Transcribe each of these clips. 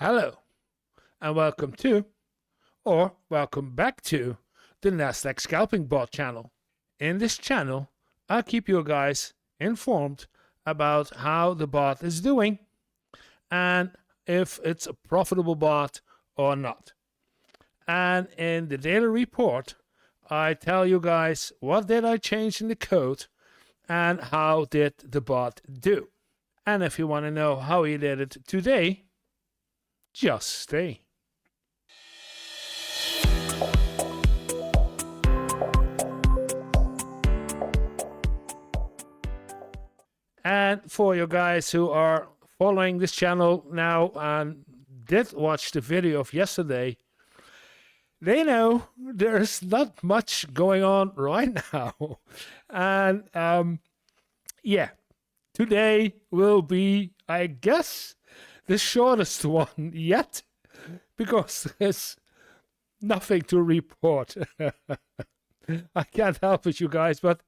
Hello, and welcome to, or welcome back to, the Nasdaq Scalping Bot channel. In this channel, I'll keep you guys informed about how the bot is doing and if it's a profitable bot or not. And in the daily report, I tell you guys what did I change in the code and how did the bot do. And if you want to know how he did it today, just stay. And for you guys who are following this channel now and did watch the video of yesterday, they know there's not much going on right now. And yeah, today will be, I guess, the shortest one yet, because there's nothing to report. I can't help it, you guys, but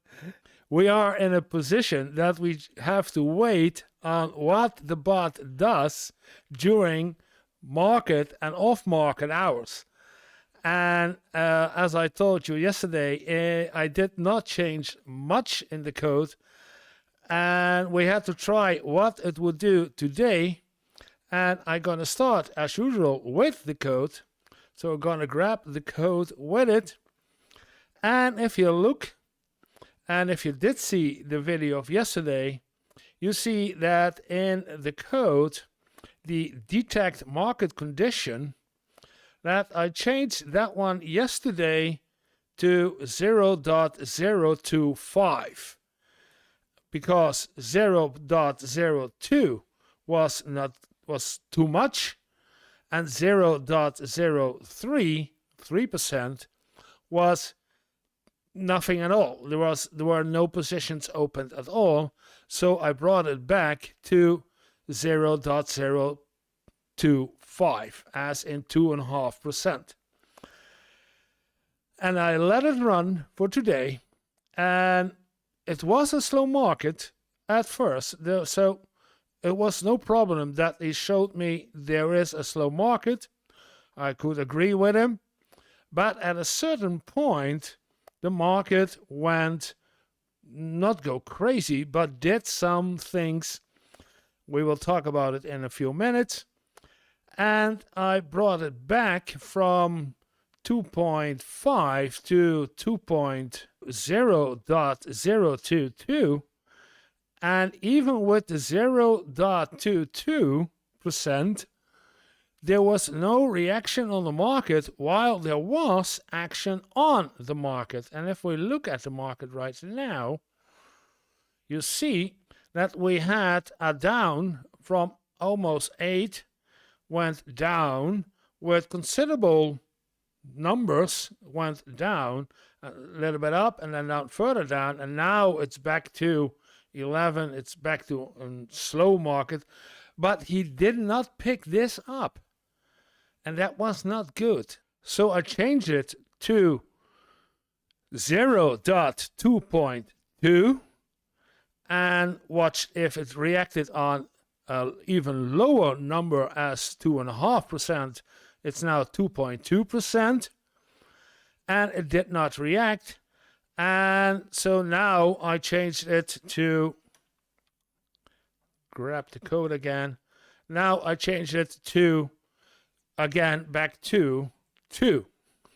we are in a position that we have to wait on what the bot does during market and off-market hours. And as I told you yesterday, I did not change much in the code, and we had to try what it would do today. And I'm going to start, as usual, with the code. So we're going to grab the code with it. And if you look, and if you did see the video of yesterday, you see that in the code, the detect market condition, that I changed that one yesterday to 0.025, because 0.02 was too much, and 0.033% was nothing at all. There were no positions opened at all, so I brought it back to 0.025, as in 2.5%. And I let it run for today, and it was a slow market at first, so it was no problem that he showed me there is a slow market. I could agree with him, but at a certain point, the market went, not go crazy, but did some things. We will talk about it in a few minutes. And I brought it back from 2.5 to 2.0.022. And even with the 0.22%, there was no reaction on the market, while there was action on the market. And if we look at the market right now, you see that we had a down from almost 8, went down with considerable numbers, went down a little bit up and then down further down, and now it's back to 11. It's back to a slow market, but he did not pick this up, and that was not good. So I changed it to 0.2.2 and watched if it reacted on an even lower number as 2.5%. It's now 2.2%, and it did not react. And so now I changed it to, grab the code again. Now I changed it to, again, back to 2.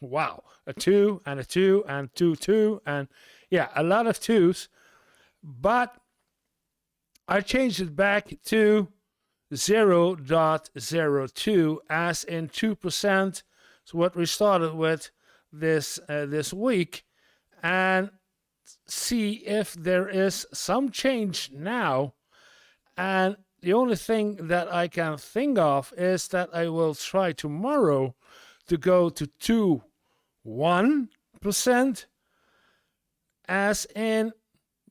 Wow, a 2 and a 2 and 2, 2, and yeah, a lot of 2s. But I changed it back to 0.02, as in 2%. So what we started with this week, and see if there is some change now. And the only thing that I can think of is that I will try tomorrow to go to 2.1%, as in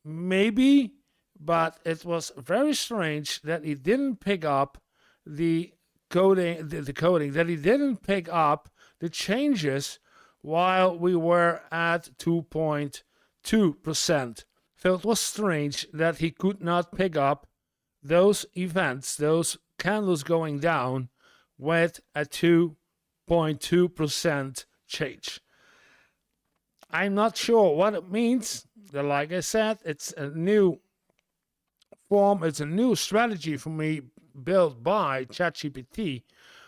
maybe, but it was very strange that he didn't pick up the coding, that he didn't pick up the changes while we were at 2.2%. So it was strange that he could not pick up those events, those candles going down, with a 2.2% change. I'm not sure what it means. Like I said, it's a new form, it's a new strategy for me built by ChatGPT.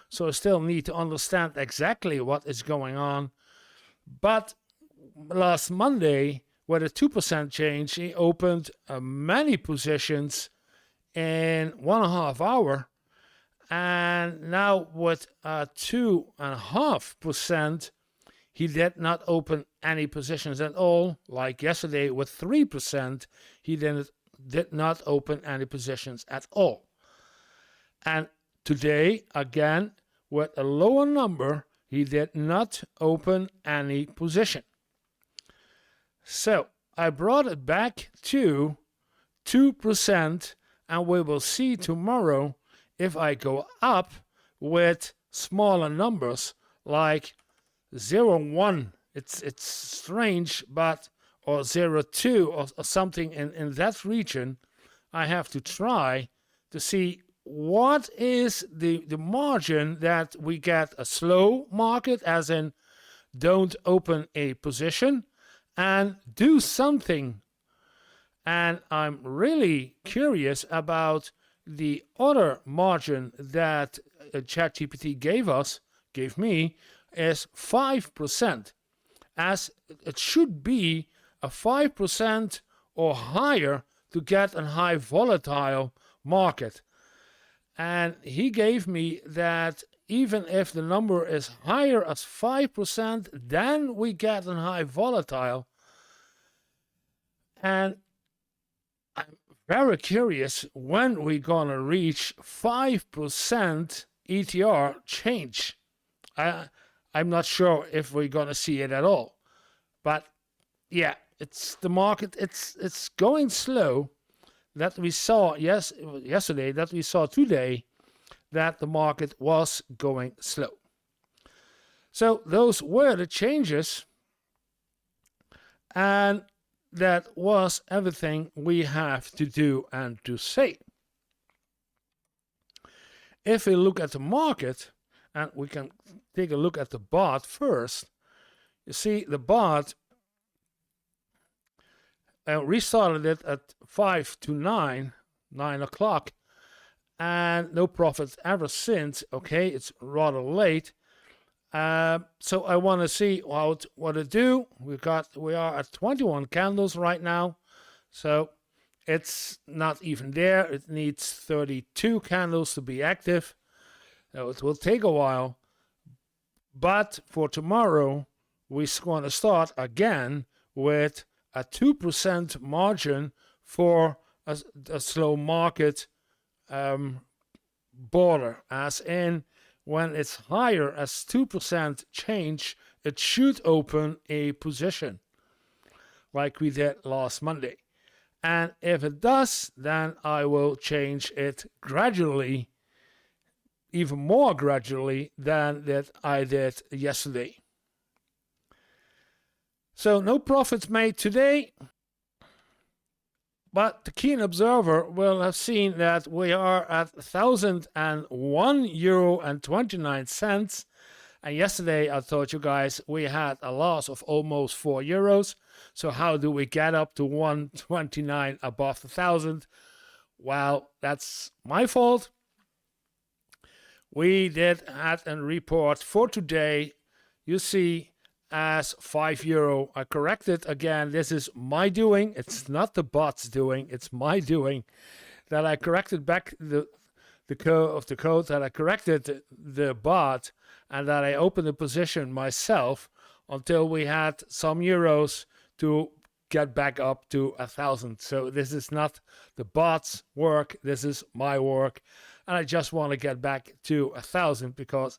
So I still need to understand exactly what is going on. But last Monday, with a 2% change, he opened many positions in 1.5 hours. And now with a 2.5%, he did not open any positions at all. Like yesterday with 3%, he did not open any positions at all. And today, again, with a lower number, he did not open any position. So I brought it back to 2%, and we will see tomorrow if I go up with smaller numbers like 0.1. It's strange, but or 0.2 or something in that region. I have to try to see what is the margin that we get a slow market, as in don't open a position and do something. And I'm really curious about the other margin that ChatGPT gave me, is 5%, as it should be a 5% or higher to get a high volatile market. And he gave me that even if the number is higher as 5%, then we get a high volatile. And I'm very curious when we're going to reach 5% ETR change. I'm not sure if we're going to see it at all. But yeah, it's the market, it's going slow. That we saw yesterday, that we saw today, that the market was going slow. So those were the changes, and that was everything we have to do and to say. If we look at the market, and we can take a look at the bot first, you see the bot restarted it at 5 to 9 o'clock, and no profits ever since. Okay, it's rather late. So I want to see what it do. We are at 21 candles right now, so it's not even there. It needs 32 candles to be active. So it will take a while. But for tomorrow, we're going to start again with a 2% margin for a slow market border, as in when it's higher as 2% change, it should open a position like we did last Monday. And if it does, then I will change it gradually, even more gradually than that I did yesterday. So no profits made today, but the keen observer will have seen that we are at €1,001.29. And yesterday I told you guys we had a loss of almost €4. So how do we get up to 129 above 1,000? Well, that's my fault. We did have a report for today. You see, as €5. I corrected again. This is my doing. It's not the bot's doing. It's my doing. That I corrected back the code that I corrected the bot, and that I opened the position myself until we had some euros to get back up to 1,000. So this is not the bot's work. This is my work, and I just want to get back to 1,000 because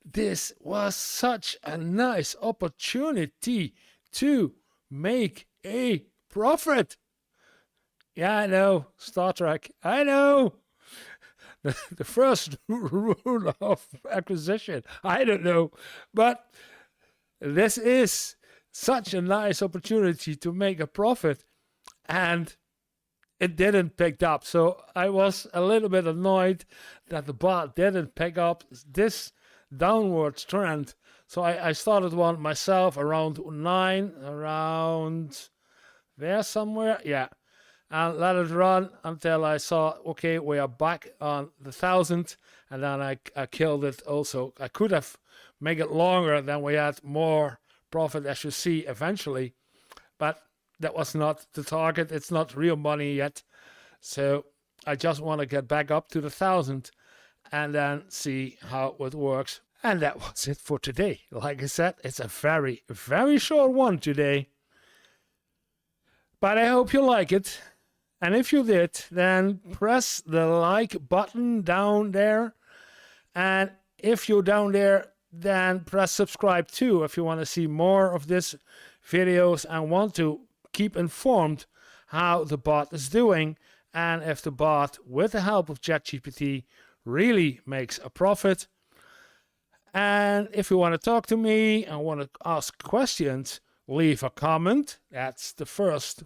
this was such a nice opportunity to make a profit. Yeah, I know, Star Trek. I know. The first rule of acquisition. I don't know. But this is such a nice opportunity to make a profit. And it didn't pick up. So I was a little bit annoyed that the bot didn't pick up this downward trend. So I started one myself around 9, around there somewhere. Yeah. And let it run until I saw, okay, we are back on the 1,000. And then I killed it also. I could have made it longer, then we had more profit, as you see, eventually. But that was not the target. It's not real money yet. So I just want to get back up to the 1,000 and then see how it works. And that was it for today. Like I said, it's a very, very short one today. But I hope you like it. And if you did, then press the like button down there. And if you're down there, then press subscribe too if you want to see more of these videos and want to keep informed how the bot is doing and if the bot, with the help of ChatGPT, really makes a profit. And if you want to talk to me and want to ask questions, leave a comment. That's the first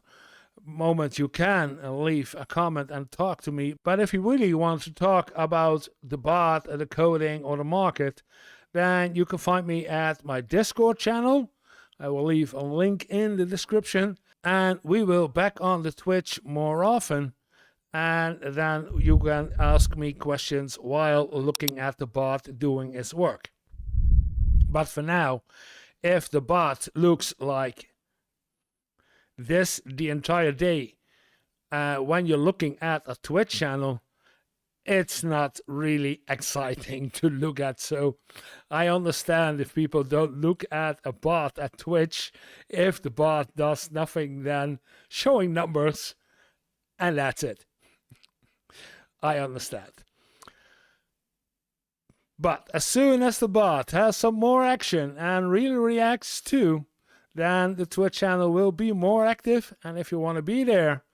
moment you can leave a comment and talk to me. But if you really want to talk about the bot, the coding, or the market, then you can find me at my Discord channel. I will leave a link in the description. And we will back on the Twitch more often. And then you can ask me questions while looking at the bot doing its work. But for now, if the bot looks like this the entire day, when you're looking at a Twitch channel, it's not really exciting to look at. So I understand if people don't look at a bot at Twitch, if the bot does nothing than showing numbers, and that's it. I understand. But as soon as the bot has some more action and really reacts too, then the Twitch channel will be more active. And if you want to be there,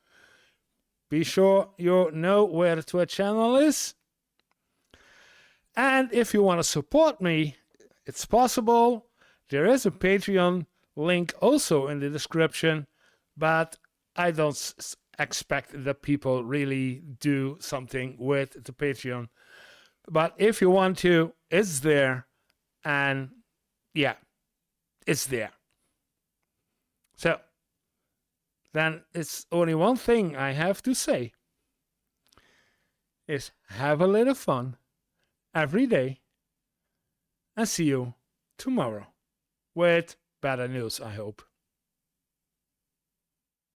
be sure you know where the Twitch channel is. And if you want to support me, it's possible. There is a Patreon link also in the description, but I don't expect that people really do something with the Patreon. But if you want to, it's there. And yeah, it's there. So then it's only one thing I have to say is have a little fun every day and see you tomorrow with better news, I hope.